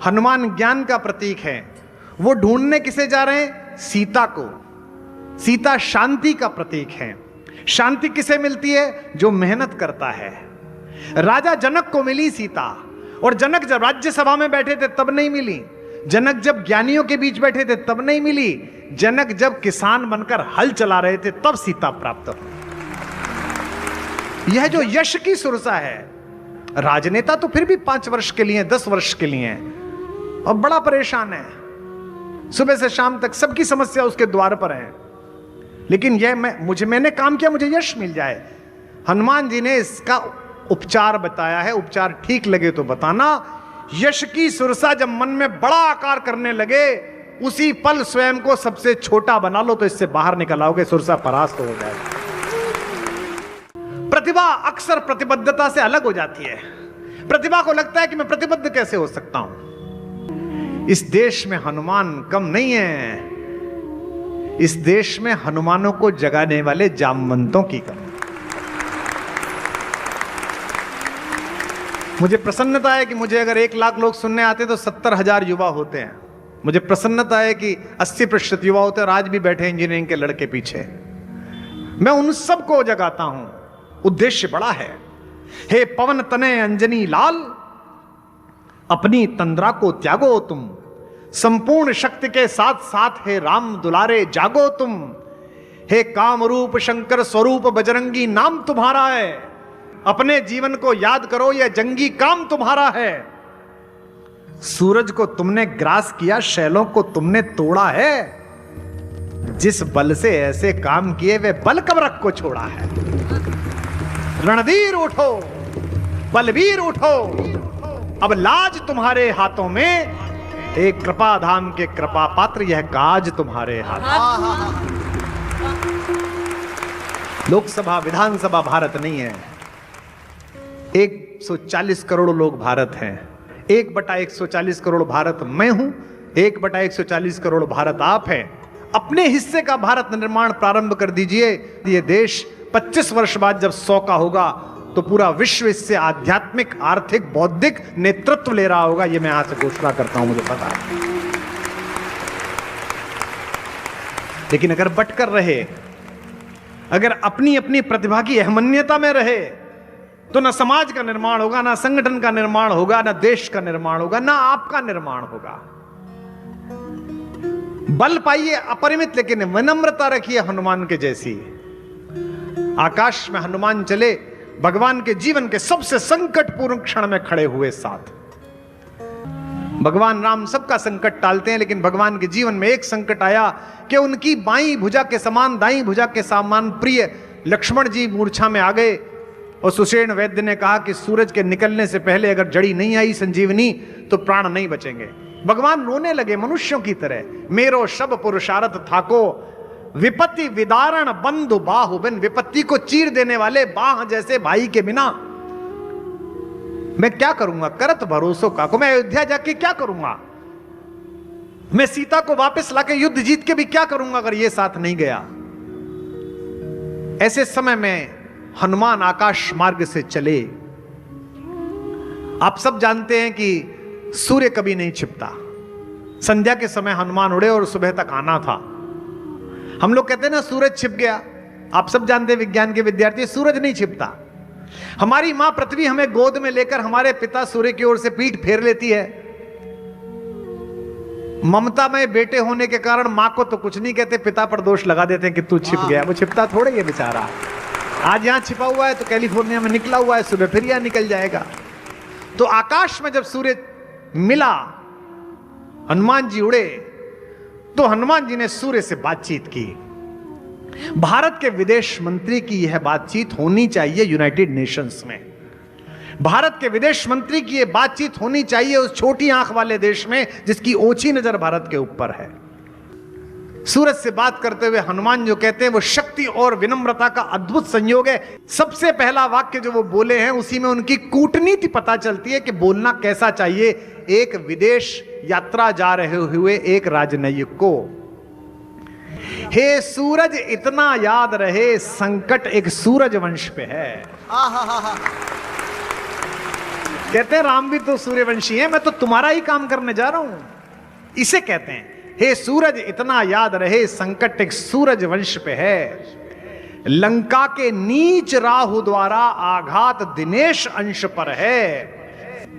हनुमान ज्ञान का प्रतीक है। वो ढूंढने किसे जा रहे हैं? सीता को। सीता शांति का प्रतीक है। शांति किसे मिलती है? जो मेहनत करता है। राजा जनक को मिली सीता, और जनक जब राज्यसभा में बैठे थे तब नहीं मिली, जनक जब ज्ञानियों के बीच बैठे थे तब नहीं मिली, जनक जब किसान बनकर हल चला रहे थे तब सीता प्राप्त हुई। यह जो यश की सुरसा है, राजनेता तो फिर भी 5 वर्ष के लिए, 10 वर्ष के लिए, और बड़ा परेशान है, सुबह से शाम तक सबकी समस्या उसके द्वार पर है, लेकिन यह मैंने काम किया, मुझे यश मिल जाए। हनुमान जी ने इसका उपचार बताया है। उपचार ठीक लगे तो बताना। यश की सुरसा जब मन में बड़ा आकार करने लगे, उसी पल स्वयं को सबसे छोटा बना लो, तो इससे बाहर निकल आओगे, सुरसा परास्त हो जाएगी। प्रतिभा अक्सर प्रतिबद्धता से अलग हो जाती है। प्रतिभा को लगता है कि मैं प्रतिबद्ध कैसे हो सकता हूं। इस देश में हनुमान कम नहीं है। इस देश में हनुमानों को जगाने वाले जामवंतों की कमी। मुझे प्रसन्नता है कि मुझे अगर 1 लाख लोग सुनने आते तो 70,000 युवा होते हैं। मुझे प्रसन्नता है कि 80% युवा होते हैं और आज भी बैठे इंजीनियरिंग के लड़के पीछे। मैं उन सबको जगाता हूं। उद्देश्य बड़ा है। हे पवन तनय अंजनी लाल, अपनी तंद्रा को त्यागो तुम, संपूर्ण शक्ति के साथ साथ हे राम दुलारे जागो तुम। हे कामरूप शंकर स्वरूप बजरंगी नाम तुम्हारा है, अपने जीवन को याद करो, यह जंगी काम तुम्हारा है। सूरज को तुमने ग्रास किया, शैलों को तुमने तोड़ा है, जिस बल से ऐसे काम किए वे बल कबरक को छोड़ा है। रणधीर उठो, बलवीर उठो, अब लाज तुम्हारे हाथों में, एक कृपा धाम के कृपा पात्र यह काज तुम्हारे हाथ। लोकसभा विधानसभा भारत नहीं है। 140 करोड़ लोग भारत हैं। 1/140 करोड़ भारत मैं हूं, 1/140 करोड़ भारत आप हैं। अपने हिस्से का भारत निर्माण प्रारंभ कर दीजिए। ये देश 25 वर्ष बाद जब 100 का होगा तो पूरा विश्व इससे आध्यात्मिक, आर्थिक, बौद्धिक नेतृत्व ले रहा होगा। ये मैं आज से घोषणा करता हूं, मुझे पता है। लेकिन अगर बटकर रहे, अगर अपनी अपनी प्रतिभा की अहमन्यता में रहे, तो ना समाज का निर्माण होगा, ना संगठन का निर्माण होगा, ना देश का निर्माण होगा, ना आपका निर्माण होगा। बल पाइए अपरिमित, लेकिन विनम्रता रखिए हनुमान के जैसी। आकाश में हनुमान चले, भगवान के जीवन के सबसे संकटपूर्ण क्षण में खड़े हुए साथ। भगवान राम सबका संकट टालते हैं, लेकिन भगवान के जीवन में एक संकट आया कि उनकी बाईं भुजा के समान, दाईं भुजा के समान प्रिय लक्ष्मण जी मूर्छा में आ गए। और सुषेण वैद्य ने कहा कि सूरज के निकलने से पहले अगर जड़ी नहीं आई संजीवनी तो प्राण नहीं बचेंगे। भगवान रोने लगे मनुष्यों की तरह। मेरो शब पुरुषार्थ थाको, विपत्ति विदारण बंधु बाहु बिन। विपत्ति को चीर देने वाले बाह जैसे भाई के बिना मैं क्या करूंगा? करत भरोसों का को, मैं अयोध्या जाके क्या करूंगा? मैं सीता को वापस लाके युद्ध जीत के भी क्या करूंगा अगर ये साथ नहीं गया? ऐसे समय में हनुमान आकाश मार्ग से चले। आप सब जानते हैं कि सूर्य कभी नहीं छिपता। संध्या के समय हनुमान उड़े और सुबह तक आना था। हम लोग कहते हैं ना सूरज छिप गया। आप सब जानते हैं विज्ञान के विद्यार्थी, सूरज नहीं छिपता। हमारी मां पृथ्वी हमें गोद में लेकर हमारे पिता सूर्य की ओर से पीठ फेर लेती है। ममता में बेटे होने के कारण मां को तो कुछ नहीं कहते, पिता पर दोष लगा देते हैं कि तू छिप गया। वो छिपता थोड़े ये बेचारा। आज यहां छिपा हुआ है तो कैलिफोर्निया में निकला हुआ है, सुबह फिर यहां निकल जाएगा। तो आकाश में जब सूर्य मिला, हनुमान जी उड़े, तो हनुमान जी ने सूर्य से बातचीत की। भारत के विदेश मंत्री की यह बातचीत होनी चाहिए यूनाइटेड नेशंस में। भारत के विदेश मंत्री की यह बातचीत होनी चाहिए उस छोटी आंख वाले देश में जिसकी ओछी नजर भारत के ऊपर है। सूरज से बात करते हुए हनुमान जो कहते हैं वो शक्ति और विनम्रता का अद्भुत संयोग है। सबसे पहला वाक्य जो वो बोले हैं उसी में उनकी कूटनीति पता चलती है कि बोलना कैसा चाहिए एक विदेश यात्रा जा रहे हुए एक राजनयिक को। हे सूरज, इतना याद रहे संकट एक सूरज वंश पे है। कहते हैं राम भी तो सूर्यवंशी है, मैं तो तुम्हारा ही काम करने जा रहा हूं। इसे कहते हैं हे सूरज इतना याद रहे, संकट एक सूरज वंश पे है। लंका के नीच राहु द्वारा आघात दिनेश अंश पर है।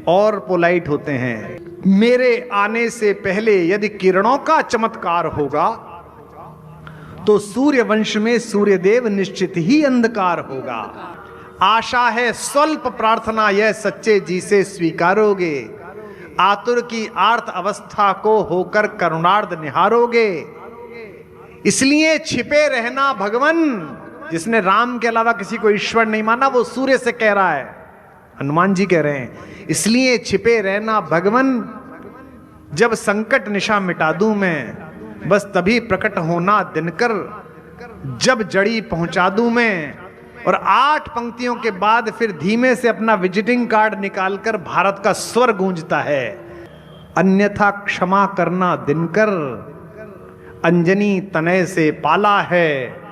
और पोलाइट होते हैं, मेरे आने से पहले यदि किरणों का चमत्कार होगा तो सूर्य वंश में सूर्यदेव निश्चित ही अंधकार होगा। आशा है स्वल्प प्रार्थना यह सच्चे जी से स्वीकारोगे। आतुर की आर्त अवस्था को होकर करुणार्ध निहारोगे। इसलिए छिपे रहना भगवन। जिसने राम के अलावा किसी को ईश्वर नहीं माना वो सूर्य से कह रहा है, हनुमान जी कह रहे हैं, इसलिए छिपे रहना भगवन। जब संकट निशा मिटा दूं मैं, बस तभी प्रकट होना दिनकर। जब जड़ी पहुंचा दूं मैं। और 8 पंक्तियों के बाद फिर धीमे से अपना विजिटिंग कार्ड निकालकर भारत का स्वर गूंजता है, अन्यथा क्षमा करना दिनकर। अंजनी तनय से पाला है,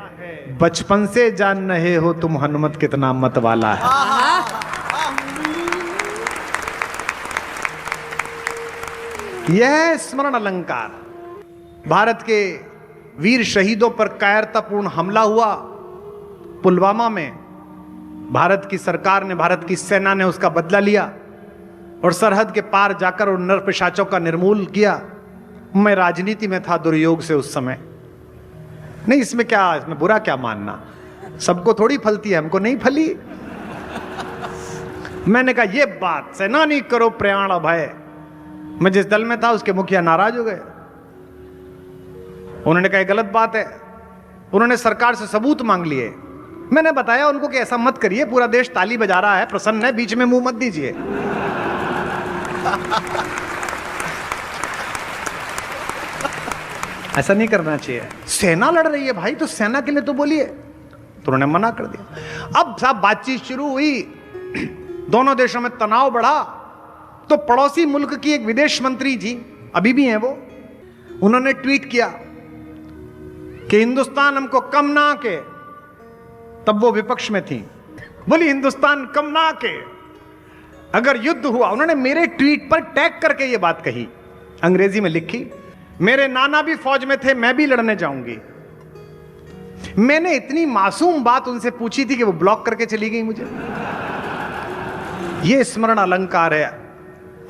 बचपन से जान रहे हो तुम हनुमत कितना मत वाला है। यह स्मरण अलंकार। भारत के वीर शहीदों पर कायरतापूर्ण हमला हुआ पुलवामा में। भारत की सरकार ने, भारत की सेना ने उसका बदला लिया और सरहद के पार जाकर उन नरपिशाचों का निर्मूल किया। मैं राजनीति में था दुर्योग से उस समय। नहीं, इसमें क्या, इसमें बुरा क्या मानना, सबको थोड़ी फलती है, हमको नहीं फली। मैंने कहा ये बात सेनानी करो प्रयाण अभय। मैं जिस दल में था उसके मुखिया नाराज हो गए। उन्होंने कहा गलत बात है। उन्होंने सरकार से सबूत मांग लिए। मैंने बताया उनको कि ऐसा मत करिए, पूरा देश ताली बजा रहा है, प्रसन्न है, बीच में मुंह मत दीजिए। ऐसा नहीं करना चाहिए। सेना लड़ रही है भाई, तो सेना के लिए तो बोलिए। तो उन्होंने मना कर दिया। अब साहब बातचीत शुरू हुई, दोनों देशों में तनाव बढ़ा। तो पड़ोसी मुल्क की एक विदेश मंत्री जी, अभी भी हैं वो, उन्होंने ट्वीट किया कि हिंदुस्तान हमको कम ना के। तब वो विपक्ष में थी, बोली हिंदुस्तान कम ना के, अगर युद्ध हुआ। उन्होंने मेरे ट्वीट पर टैग करके ये बात कही, अंग्रेजी में लिखी, मेरे नाना भी फौज में थे, मैं भी लड़ने जाऊंगी। मैंने इतनी मासूम बात उनसे पूछी थी कि वो ब्लॉक करके चली गई मुझे। ये स्मरण अलंकार है।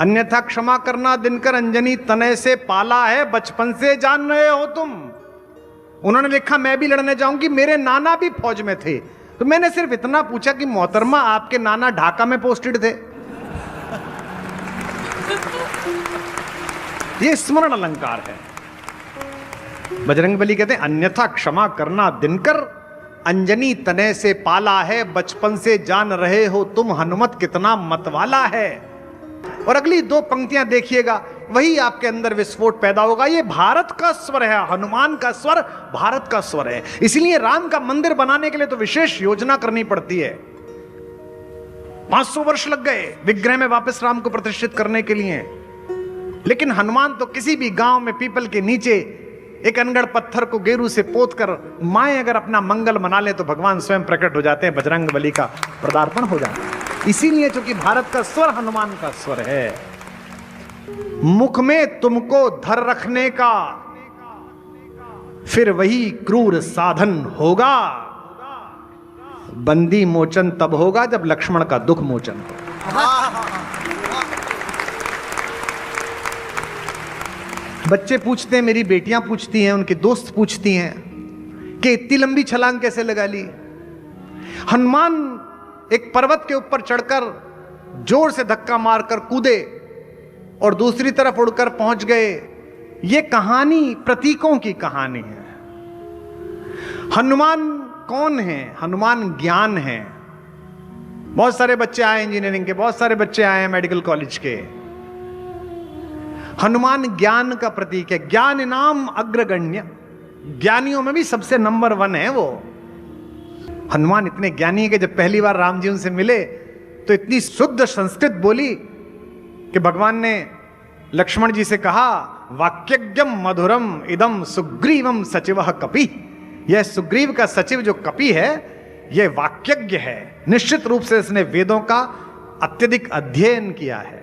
अन्यथा क्षमा करना दिनकर, अंजनी तनय से पाला है, बचपन से जान रहे हो तुम। उन्होंने लिखा मैं भी लड़ने जाऊंगी, मेरे नाना भी फौज में थे। तो मैंने सिर्फ इतना पूछा कि मोहतरमा आपके नाना ढाका में पोस्टेड थे? ये स्मरण अलंकार है। बजरंगबली कहते हैं अन्यथा क्षमा करना दिनकर, अंजनी तनय से पाला है, बचपन से जान रहे हो तुम हनुमत कितना मतवाला है। और अगली 2 पंक्तियां देखिएगा, वही आपके अंदर विस्फोट पैदा होगा। ये भारत का स्वर है, हनुमान का स्वर भारत का स्वर है। इसलिए राम का मंदिर बनाने के लिए तो विशेष योजना करनी पड़ती है। 500 वर्ष लग गए विग्रह में वापस राम को प्रतिष्ठित करने के लिए। लेकिन हनुमान तो किसी भी गांव में पीपल के नीचे एक अनगढ़ पत्थर को गेरू से पोत कर माए अगर अपना मंगल मना ले तो भगवान स्वयं प्रकट हो जाते हैं, बजरंगबली का पदार्पण हो जाता है। इसीलिए चूंकि भारत का स्वर हनुमान का स्वर है। मुख में तुमको धर रखने का फिर वही क्रूर साधन होगा। बंदी मोचन तब होगा जब लक्ष्मण का दुख मोचन हो। बच्चे पूछते हैं, मेरी बेटियां पूछती हैं, उनके दोस्त पूछती हैं कि इतनी लंबी छलांग कैसे लगा ली। हनुमान एक पर्वत के ऊपर चढ़कर जोर से धक्का मारकर कूदे और दूसरी तरफ उड़कर पहुंच गए। यह कहानी प्रतीकों की कहानी है। हनुमान कौन है? हनुमान ज्ञान है। बहुत सारे बच्चे आए इंजीनियरिंग के, बहुत सारे बच्चे आए मेडिकल कॉलेज के। हनुमान ज्ञान का प्रतीक है। ज्ञान नाम अग्रगण्य, ज्ञानियों में भी सबसे नंबर 1 है वो। हनुमान इतने ज्ञानी है कि जब पहली बार राम जी उनसे मिले तो इतनी शुद्ध संस्कृत बोली कि भगवान ने लक्ष्मण जी से कहा, वाक्यज्ञम मधुरम इदम सुग्रीवम सचिवः कपि। यह सुग्रीव का सचिव जो कपि है, यह वाक्यज्ञ है। निश्चित रूप से इसने वेदों का अत्यधिक अध्ययन किया है।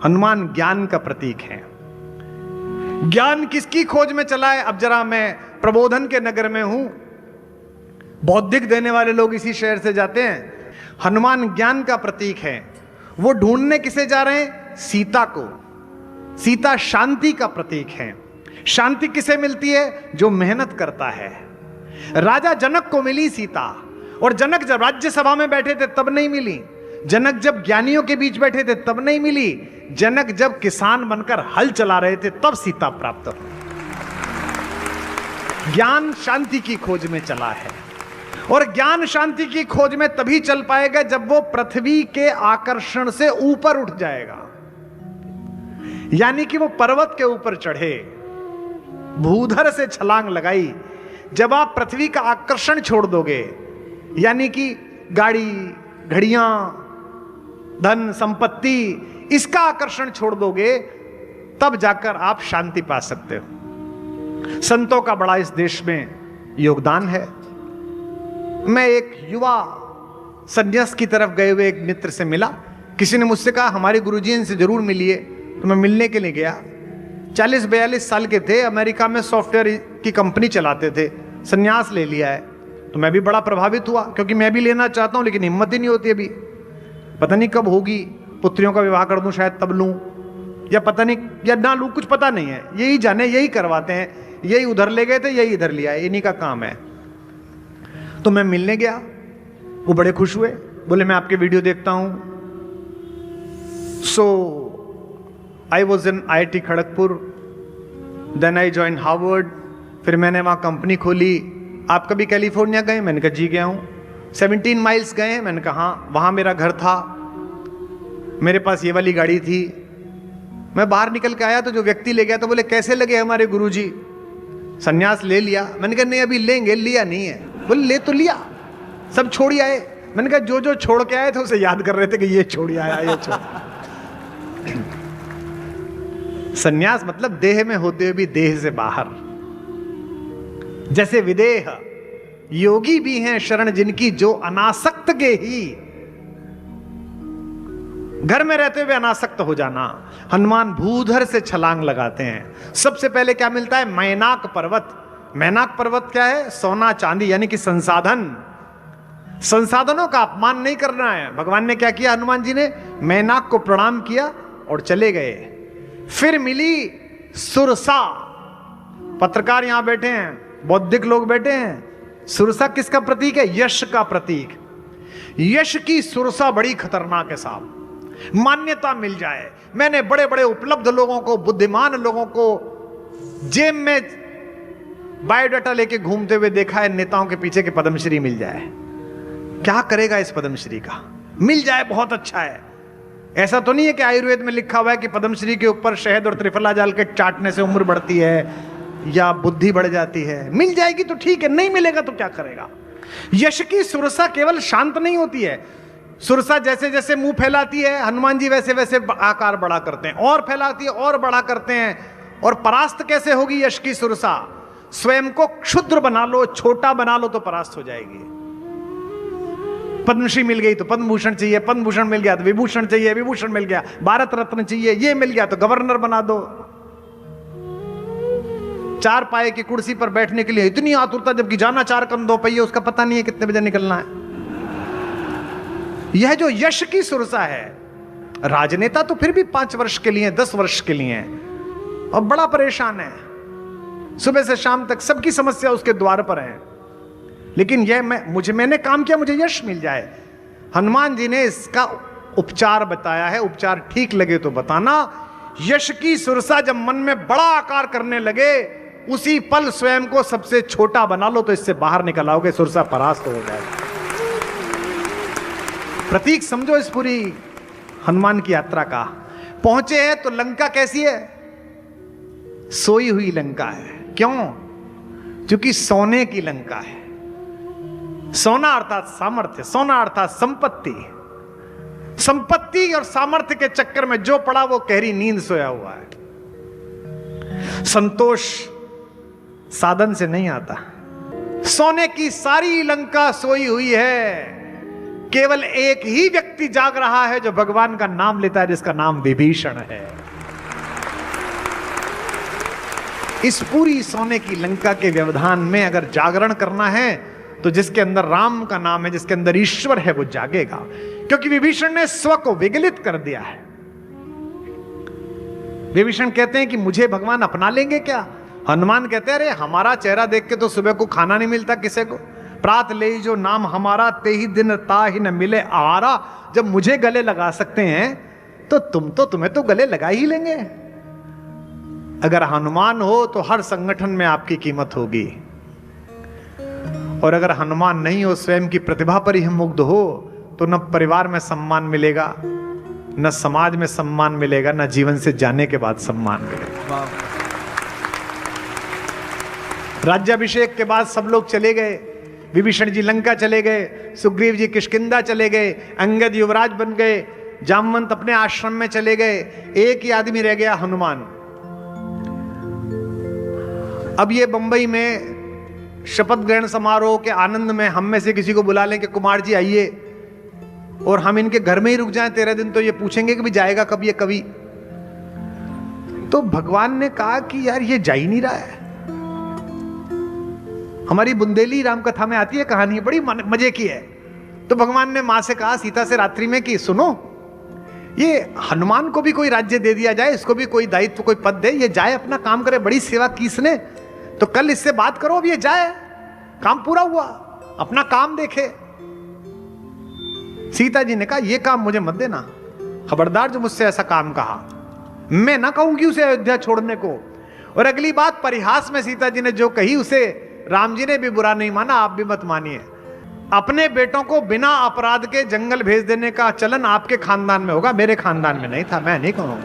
हनुमान ज्ञान का प्रतीक है। ज्ञान किसकी खोज में चला है? अब जरा मैं प्रबोधन के नगर में हूं, बौद्धिक देने वाले लोग इसी शहर से जाते हैं। हनुमान ज्ञान का प्रतीक है। वो ढूंढने किसे जा रहे हैं? सीता को। सीता शांति का प्रतीक है। शांति किसे मिलती है? जो मेहनत करता है। राजा जनक को मिली सीता, और जनक जब राज्यसभा में बैठे थे तब नहीं मिली, जनक जब ज्ञानियों के बीच बैठे थे तब नहीं मिली, जनक जब किसान बनकर हल चला रहे थे तब सीता प्राप्त हुई। ज्ञान शांति की खोज में चला है, और ज्ञान शांति की खोज में तभी चल पाएगा जब वो पृथ्वी के आकर्षण से ऊपर उठ जाएगा। यानी कि वो पर्वत के ऊपर चढ़े, भूधर से छलांग लगाई। जब आप पृथ्वी का आकर्षण छोड़ दोगे, यानी कि गाड़ी, घड़ियां, धन संपत्ति, इसका आकर्षण छोड़ दोगे, तब जाकर आप शांति पा सकते हो। संतों का बड़ा इस देश में योगदान है। मैं एक युवा संन्यास की तरफ गए हुए एक मित्र से मिला। किसी ने मुझसे कहा हमारे गुरुजी इनसे जरूर मिलिए, तो मैं मिलने के लिए गया। 40-42 साल के थे, अमेरिका में सॉफ्टवेयर की कंपनी चलाते थे, संन्यास ले लिया है। तो मैं भी बड़ा प्रभावित हुआ, क्योंकि मैं भी लेना चाहता हूं, लेकिन हिम्मत ही नहीं होती अभी। पता नहीं कब होगी, पुत्रियों का विवाह कर दूं शायद तब लूं, या पता नहीं, या ना लूं, कुछ पता नहीं है। यही जाने, यही करवाते हैं, यही उधर ले गए थे, यही इधर लिया है, इन्हीं का काम है। तो मैं मिलने गया, वो बड़े खुश हुए, बोले मैं आपके वीडियो देखता हूं। So I was in IIT Kharagpur, then I join Harvard, फिर मैंने वहां कंपनी खोली। आप कभी कैलिफोर्निया गए? मैंने कहा जी गया हूं। 17 माइल्स गए? मैंने कहा हाँ, वहां मेरा घर था, मेरे पास ये वाली गाड़ी थी। मैं बाहर निकल के आया तो जो व्यक्ति ले गया तो बोले कैसे लगे हमारे गुरुजी, संन्यास ले लिया? मैंने कहा नहीं, अभी लेंगे, लिया नहीं है। बोले ले तो लिया, सब छोड़ आए। मैंने कहा जो जो छोड़ के आए थे उसे याद कर रहे थे कि ये छोड़ आया, ये छोड़। संन्यास मतलब देह में होते हुए भी देह से बाहर। जैसे विदेह योगी भी हैं शरण जिनकी, जो अनासक्त के ही। घर में रहते हुए अनासक्त हो जाना। हनुमान भूधर से छलांग लगाते हैं। सबसे पहले क्या मिलता है? मैनाक पर्वत। मैनाक पर्वत क्या है? सोना चांदी, यानी कि संसाधन। संसाधनों का अपमान नहीं करना है। भगवान ने क्या किया? हनुमान जी ने मैनाक को प्रणाम किया और चले गए। फिर मिली सुरसा। पत्रकार यहां बैठे हैं, बौद्धिक लोग बैठे हैं। सुरसा किसका प्रतीक है? यश का प्रतीक। यश की सुरसा बड़ी खतरनाक है साहब। मान्यता मिल जाए। मैंने बड़े बड़े उपलब्ध लोगों को, बुद्धिमान लोगों को जेब में बायोडाटा लेके घूमते हुए देखा है, नेताओं के पीछे के पद्मश्री मिल जाए। क्या करेगा इस पद्मश्री का? मिल जाए बहुत अच्छा है। ऐसा तो नहीं है कि आयुर्वेद में लिखा हुआ है कि पद्मश्री के ऊपर शहद और त्रिफला डाल के चाटने से उम्र बढ़ती है या बुद्धि बढ़ जाती है। मिल जाएगी तो ठीक है, नहीं मिलेगा तो क्या करेगा? यश की सुरसा केवल शांत नहीं होती है। सुरसा जैसे जैसे मुंह फैलाती है, हनुमान जी वैसे वैसे आकार बड़ा करते हैं, और फैलाती है और बड़ा करते हैं। और परास्त कैसे होगी यश की सुरसा? स्वयं को क्षुद्र बना लो, छोटा बना लो तो परास्त हो जाएगी। पद्मश्री मिल गई तो पद्म भूषण चाहिए, पद्म भूषण मिल गया तो विभूषण चाहिए, विभूषण मिल गया भारत रत्न चाहिए, ये मिल गया तो गवर्नर बना दो। चार पाए की कुर्सी पर बैठने के लिए इतनी आतुरता, जबकि जाना 4 कदम 2 पहिए, उसका पता नहीं है कितने बजे निकलना है। यह जो यश की सुरसा है, राजनेता तो फिर भी 5 वर्ष के लिए, 10 वर्ष के लिए, और बड़ा परेशान है, सुबह से शाम तक सबकी समस्या उसके द्वार पर है। लेकिन यह मैंने काम किया, मुझे यश मिल जाए। हनुमान जी ने इसका उपचार बताया है। उपचार ठीक लगे तो बताना। यश की सुरसा जब मन में बड़ा आकार करने लगे, उसी पल स्वयं को सबसे छोटा बना लो तो इससे बाहर निकल आओगे, सुरसा परास्त हो जाएगा। प्रतीक समझो इस पूरी हनुमान की यात्रा का। पहुंचे हैं तो लंका कैसी है? सोई हुई लंका है। क्यों? क्योंकि सोने की लंका है। सोना अर्थात सामर्थ्य, सोना अर्थात संपत्ति। संपत्ति और सामर्थ्य के चक्कर में जो पड़ा वो गहरी नींद सोया हुआ है। संतोष साधन से नहीं आता। सोने की सारी लंका सोई हुई है, केवल एक ही व्यक्ति जाग रहा है जो भगवान का नाम लेता है, जिसका नाम विभीषण है। इस पूरी सोने की लंका के व्यवधान में अगर जागरण करना है तो जिसके अंदर राम का नाम है, जिसके अंदर ईश्वर है, वो जागेगा। क्योंकि विभीषण ने स्व को विगलित कर दिया है। विभीषण कहते हैं कि मुझे भगवान अपना लेंगे क्या? हनुमान कहते हैं अरे हमारा चेहरा देख के तो सुबह को खाना नहीं मिलता किसी को। प्रात ले जो नाम हमारा, ते ही दिन ताहि न मिले आहारा। जब मुझे गले लगा सकते हैं तो तुम्हें तो गले लगा ही लेंगे। अगर हनुमान हो तो हर संगठन में आपकी कीमत होगी, और अगर हनुमान नहीं हो, स्वयं की प्रतिभा पर ही मुग्ध हो, तो न परिवार में सम्मान मिलेगा, न समाज में सम्मान मिलेगा, न जीवन से जाने के बाद सम्मान मिलेगा। राज्याभिषेक के बाद सब लोग चले गए। विभीषण जी लंका चले गए, सुग्रीव जी किष्किंधा चले गए, अंगद युवराज बन गए, जामवंत अपने आश्रम में चले गए। एक ही आदमी रह गया, हनुमान। अब ये बंबई में शपथ ग्रहण समारोह के आनंद में हम में से किसी को बुला लें कि कुमार जी आइए, और हम इनके घर में ही रुक जाएं 13 दिन, तो ये पूछेंगे कि भी जाएगा कब ये कवि? तो भगवान ने कहा कि यार ये जा ही नहीं रहा है। हमारी बुंदेली राम कथा में आती है कहानी, बड़ी मजे की है। तो भगवान ने मां से कहा, सीता से रात्रि में, कि सुनो, ये हनुमान को भी कोई राज्य दे दिया जाए, इसको भी कोई दायित्व, कोई पद दे, ये जाए अपना काम करे, बड़ी सेवा की इसने, तो कल इससे बात करो, अब ये जाए, काम पूरा हुआ, अपना काम देखे। सीता जी ने कहा ये काम मुझे मत देना, खबरदार जो मुझसे ऐसा काम कहा, मैं ना कहूंगी उसे अयोध्या छोड़ने को। और अगली बात परिहास में सीता जी ने जो कही, उसे राम जी ने भी बुरा नहीं माना, आप भी मत मानिए। अपने बेटों को बिना अपराध के जंगल भेज देने का चलन आपके खानदान में होगा, मेरे खानदान में नहीं था, मैं नहीं कहूंगा।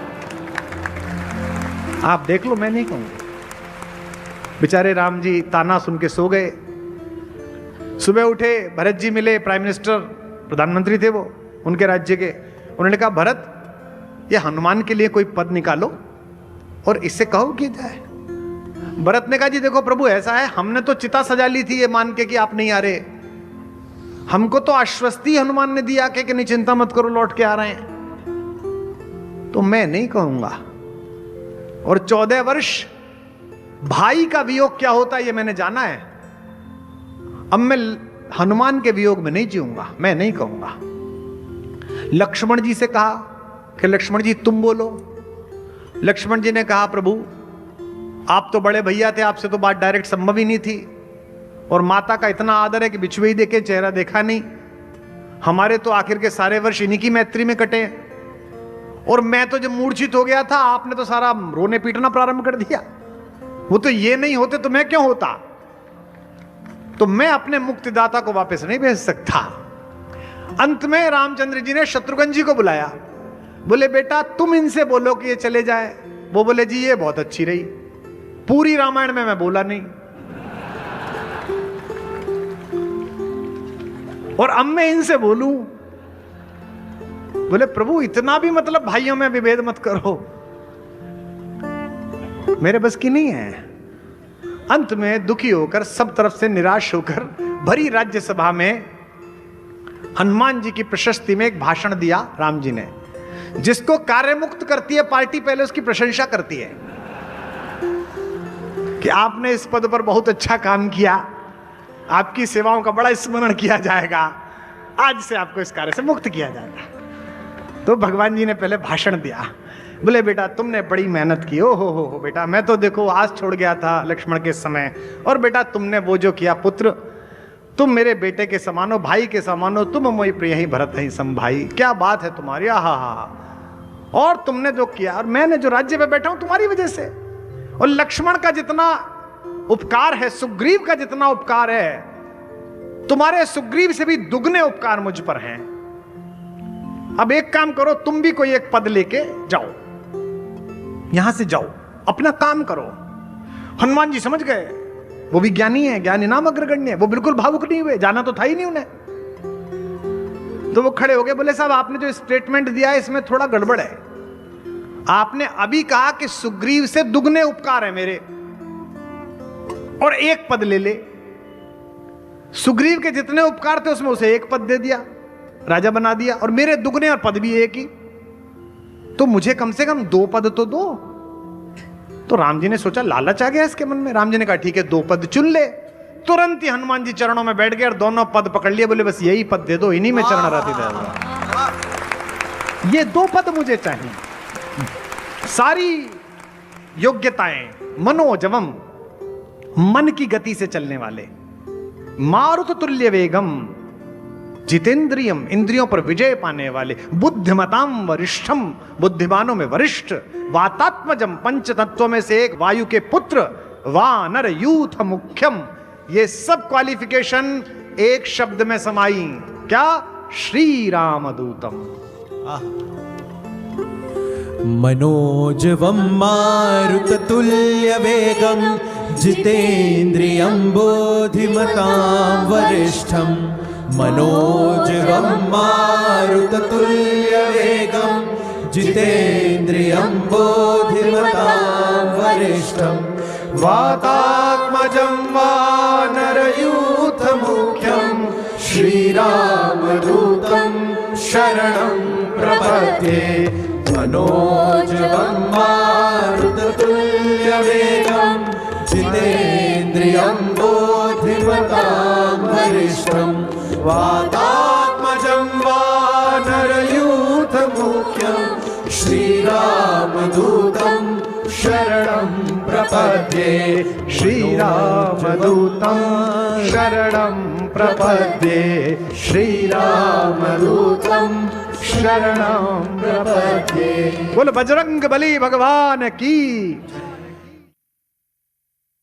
आप देख लो, मैं नहीं कहूंगा। बेचारे राम जी ताना सुन के सो गए। सुबह उठे, भरत जी मिले, प्राइम मिनिस्टर, प्रधानमंत्री थे वो उनके राज्य के। उन्होंने कहा भरत, ये हनुमान के लिए कोई पद निकालो और इससे कहो कि जाए। भरत ने कहा जी देखो प्रभु, ऐसा है, हमने तो चिता सजा ली थी ये मान के कि आप नहीं आ रहे, हमको तो आश्वस्ति हनुमान ने दिया कि नहीं चिंता मत करो, लौट के आ रहे हैं, तो मैं नहीं कहूंगा। और 14 वर्ष भाई का वियोग क्या होता है ये मैंने जाना है। अब मैं हनुमान के वियोग में नहीं जीऊंगा, मैं नहीं कहूंगा। लक्ष्मण जी से कहा कि लक्ष्मण जी तुम बोलो। लक्ष्मण जी ने कहा प्रभु आप तो बड़े भैया थे, आपसे तो बात डायरेक्ट संभव ही नहीं थी, और माता का इतना आदर है कि बिछुए ही देखे, चेहरा देखा नहीं। हमारे तो आखिर के सारे वर्ष इन्हीं की मैत्री में कटे, और मैं तो जब मूर्छित हो गया था आपने तो सारा रोने पीटना प्रारंभ कर दिया। वो तो ये नहीं होते तो मैं क्यों होता? तो मैं अपने मुक्तिदाता को वापस नहीं भेज सकता। अंत में रामचंद्र जी ने शत्रुघ्न जी को बुलाया, बोले बेटा तुम इनसे बोलो कि ये चले जाए। वो बोले जी ये बहुत अच्छी रही, पूरी रामायण में मैं बोला नहीं, और अब मैं इनसे बोलूं। बोले प्रभु इतना भी मतलब भाइयों में विभेद मत करो, मेरे बस की नहीं है। अंत में दुखी होकर, सब तरफ से निराश होकर, भरी राज्यसभा में हनुमान जी की प्रशस्ति में एक भाषण दिया राम जी ने, जिसको कार्यमुक्त करती है पार्टी, पहले उसकी प्रशंसा करती है कि आपने इस पद पर बहुत अच्छा काम किया, आपकी सेवाओं का बड़ा स्मरण किया जाएगा, आज से आपको इस कार्य से मुक्त किया जाएगा। तो भगवान जी ने पहले भाषण दिया, बोले बेटा तुमने बड़ी मेहनत की, ओ हो बेटा, मैं तो देखो आज छोड़ गया था लक्ष्मण के समय, और बेटा तुमने वो जो किया पुत्र, तुम मेरे बेटे के समान हो, भाई के समान हो, तुम मोई प्रिय ही भरत ही सम भाई, क्या बात है तुम्हारी, हा। और तुमने जो किया, और मैंने जो राज्य पे बैठा हूं तुम्हारी वजह से। और लक्ष्मण का जितना उपकार है, सुग्रीव का जितना उपकार है, तुम्हारे सुग्रीव से भी दुगने उपकार मुझ पर हैं। अब एक काम करो, तुम भी कोई एक पद लेके जाओ, यहां से जाओ, अपना काम करो। हनुमान जी समझ गए, वो भी ज्ञानी है, ज्ञानी नाम अग्रगण्य है, वो बिल्कुल भावुक नहीं हुए, जाना तो था ही नहीं उन्हें। तो वो खड़े हो गए, बोले साहब आपने जो स्टेटमेंट दिया है इसमें थोड़ा गड़बड़ है। आपने अभी कहा कि सुग्रीव से दुगने उपकार है मेरे, और एक पद ले ले। सुग्रीव के जितने उपकार थे उसमें उसे एक पद दे दिया, राजा बना दिया और मेरे दुगने और पद भी एक ही, तो मुझे कम से कम 2 पद तो दो। तो राम जी ने सोचा, लालच आ गया इसके मन में। राम जी ने कहा ठीक है 2 पद चुन ले। तुरंत ही हनुमान जी चरणों में बैठ गए और दोनों पद पकड़ लिए, बोले बस यही पद दे दो, इन्हीं में चरण रहती जाएगा, ये 2 पद मुझे चाहिए। सारी योग्यताएं, मनोजवम, मन की गति से चलने वाले, मारुत तुल्य वेगम, जितेंद्रियम, इंद्रियों पर विजय पाने वाले, बुद्धिमताम वरिष्ठम, बुद्धिमानों में वरिष्ठ, वातात्मजम, पंच तत्वों में से एक, वायु के पुत्र, वानर यूथ मुख्यम, ये सब क्वालिफिकेशन एक शब्द में समाई, क्या? श्री रामदूतम। मनोजवम मारुततुल्य वेगम, जितेन्द्रियं बोधिमतां वरिष्ठं। मनोजवं मारुततुल्य वेगं, जितेन्द्रियं बोधिमतां वरिष्ठं। वातात्मजं वानरयूथमुख्यं, श्रीरामदूतं शरणं प्रपद्ये। मनोजवं मारुततुल्य वेगं, जितेन्द्रियं बोधिमतां वरिष्ठं। वातात्मजं वानरयूथमुख्यं, श्रीरामदूतं शरणं प्रपद्ये। श्रीरामदूतं शरणं प्रपद्ये, श्रीरामदूतं शरणं प्रपद्ये। बोल बजरंग बली भगवान की।